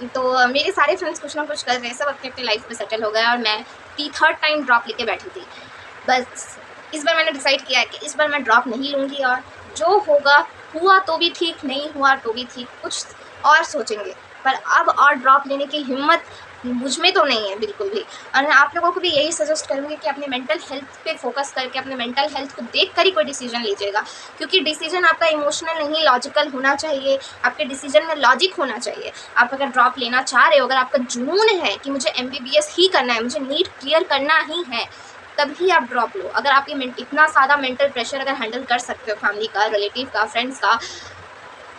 तो मेरे सारे फ्रेंड्स कुछ ना कुछ कर रहे हैं, सब अपनी अपनी लाइफ में सेटल हो गए और मैं थर्ड टाइम ड्रॉप लेके बैठी थी। बस इस बार मैंने डिसाइड किया है कि इस बार मैं ड्रॉप नहीं लूँगी और जो होगा हुआ तो भी ठीक, नहीं हुआ तो भी ठीक, कुछ और सोचेंगे। पर अब और ड्रॉप लेने की हिम्मत मुझ में तो नहीं है बिल्कुल भी। और मैं आप लोगों को भी यही सजेस्ट करूँगी कि अपने मेंटल हेल्थ पे फोकस करके अपने मेंटल हेल्थ को देख कर ही कोई डिसीजन लीजिएगा, क्योंकि डिसीजन आपका इमोशनल नहीं लॉजिकल होना चाहिए। आपके डिसीजन में लॉजिक होना चाहिए। आप अगर ड्रॉप लेना चाह रहे हो, अगर आपका जुनून है कि मुझे MBBS ही करना है, मुझे नीट क्लियर करना ही है, तभी आप ड्रॉप लो। अगर आप ये इतना ज़्यादा मेंटल प्रेशर अगर हैंडल कर सकते हो, फैमिली का, रिलेटिव का, फ्रेंड्स का,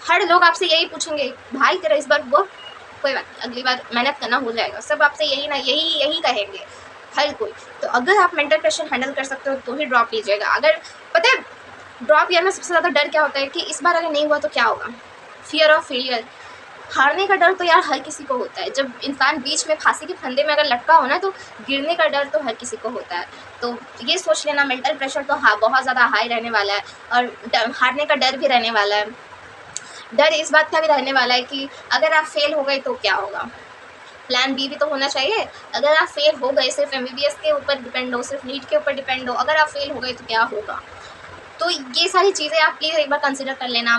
हर लोग आपसे यही पूछेंगे भाई तेरा इस बार वो, कोई बात नहीं, अगली बार मेहनत करना हो जाएगा, सब आपसे यही कहेंगे हर कोई। तो अगर आप मेंटल प्रेशर हैंडल कर सकते हो तो ही ड्रॉप लीजिएगा। अगर पता है ड्रॉप लेने में सबसे ज़्यादा डर क्या होता है कि इस बार अगर नहीं हुआ तो क्या होगा, फियर ऑफ फेलियर, हारने का डर तो यार हर किसी को होता है। जब इंसान बीच में फांसी के फंदे में अगर लटका हो ना, तो गिरने का डर तो हर किसी को होता है। तो ये सोच लेना मेंटल प्रेशर तो बहुत ज़्यादा हाई रहने वाला है और हारने का डर भी रहने वाला है। डर इस बात का भी रहने वाला है कि अगर आप फेल हो गए तो क्या होगा, प्लान बी भी तो होना चाहिए। अगर आप फेल हो गए, सिर्फ MBBS के ऊपर डिपेंड हो, सिर्फ नीट के ऊपर डिपेंड हो, अगर आप फेल हो गए तो क्या होगा। तो ये सारी चीज़ें आप प्लीज़ एक बार कंसिडर कर लेना।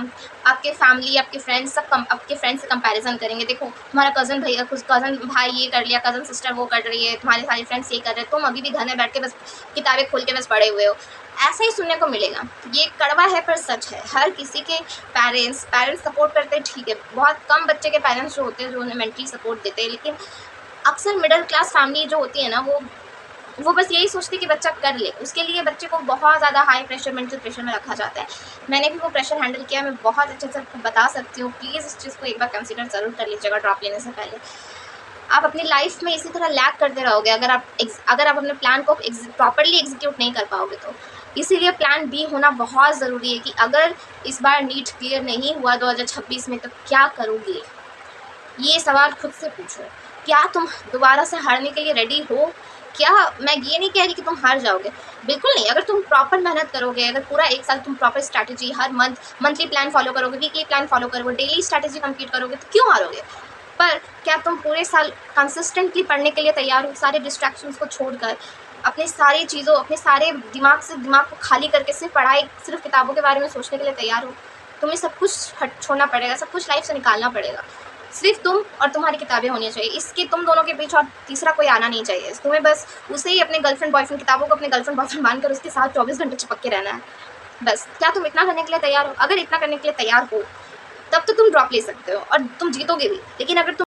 आपके फैमिली, आपके फ्रेंड्स सब आपके फ्रेंड्स से कंपैरिजन करेंगे, देखो तुम्हारा कज़न भैया, कुछ कज़न भाई ये कर लिया, कज़न सिस्टर वो कर रही है, तुम्हारे सारे फ्रेंड्स ये कर रहे हैं, तुम अभी भी घर में बैठ के बस किताबें खोल के बस पढ़े हुए हो। ऐसा ही सुनने को मिलेगा। ये कड़वा है पर सच है। हर किसी के पेरेंट्स सपोर्ट करते हैं, ठीक है, बहुत कम बच्चे के पेरेंट्स जो होते हैं जो उन्हें मेंटली सपोर्ट देते हैं, लेकिन अक्सर मिडिल क्लास फैमिली जो होती है ना, वो बस यही सोचती कि बच्चा कर ले। उसके लिए बच्चे को बहुत ज़्यादा हाई प्रेशर, मेंटल प्रेशर में रखा जाता है। मैंने भी वो प्रेशर हैंडल किया, मैं बहुत अच्छे से आपको बता सकती हूँ। प्लीज़ इस चीज़ को एक बार कंसिडर ज़रूर कर लीजिएगा ड्रॉप लेने से पहले। आप अपनी लाइफ में इसी तरह लैग करते रहोगे अगर आप अपने प्लान को प्रॉपरली एग्जीक्यूट नहीं कर पाओगे तो। इसीलिए प्लान बी होना बहुत ज़रूरी है कि अगर इस बार नीट क्लियर नहीं हुआ 2026 में तो क्या करोगे। ये सवाल खुद से पूछो। क्या तुम दोबारा से हारने के लिए रेडी हो? क्या मैं ये नहीं कह रही कि तुम हार जाओगे, बिल्कुल नहीं। अगर तुम प्रॉपर मेहनत करोगे, अगर पूरा 1 साल तुम प्रॉपर स्ट्रैटेजी, हर मंथली प्लान फॉलो करोगे, वीकली प्लान फॉलो करोगे, डेली स्ट्रैटेजी कंप्लीट करोगे, तो क्यों हारोगे। पर क्या तुम पूरे साल कंसिस्टेंटली पढ़ने के लिए तैयार हो, सारे डिस्ट्रैक्शंस को छोड़कर, अपनी सारी चीज़ों, अपने सारे दिमाग को खाली करके सिर्फ पढ़ाई, सिर्फ किताबों के बारे में सोचने के लिए तैयार हो। तुम्हें सब कुछ छोड़ना पड़ेगा, सब कुछ लाइफ से निकालना पड़ेगा। सिर्फ तुम और तुम्हारी किताबें होनी चाहिए। इसके तुम दोनों के बीच और तीसरा कोई आना नहीं चाहिए। तुम्हें बस उसे ही अपने गर्लफ्रेंड बॉयफ्रेंड, किताबों को अपने गर्लफ्रेंड बॉयफ्रेंड मानकर उसके साथ 24 घंटे चिपक के रहना है। बस क्या तुम इतना करने के लिए तैयार हो? अगर इतना करने के लिए तैयार हो तब तो तुम ड्रॉप ले सकते हो और तुम जीतोगे भी। लेकिन अगर तुम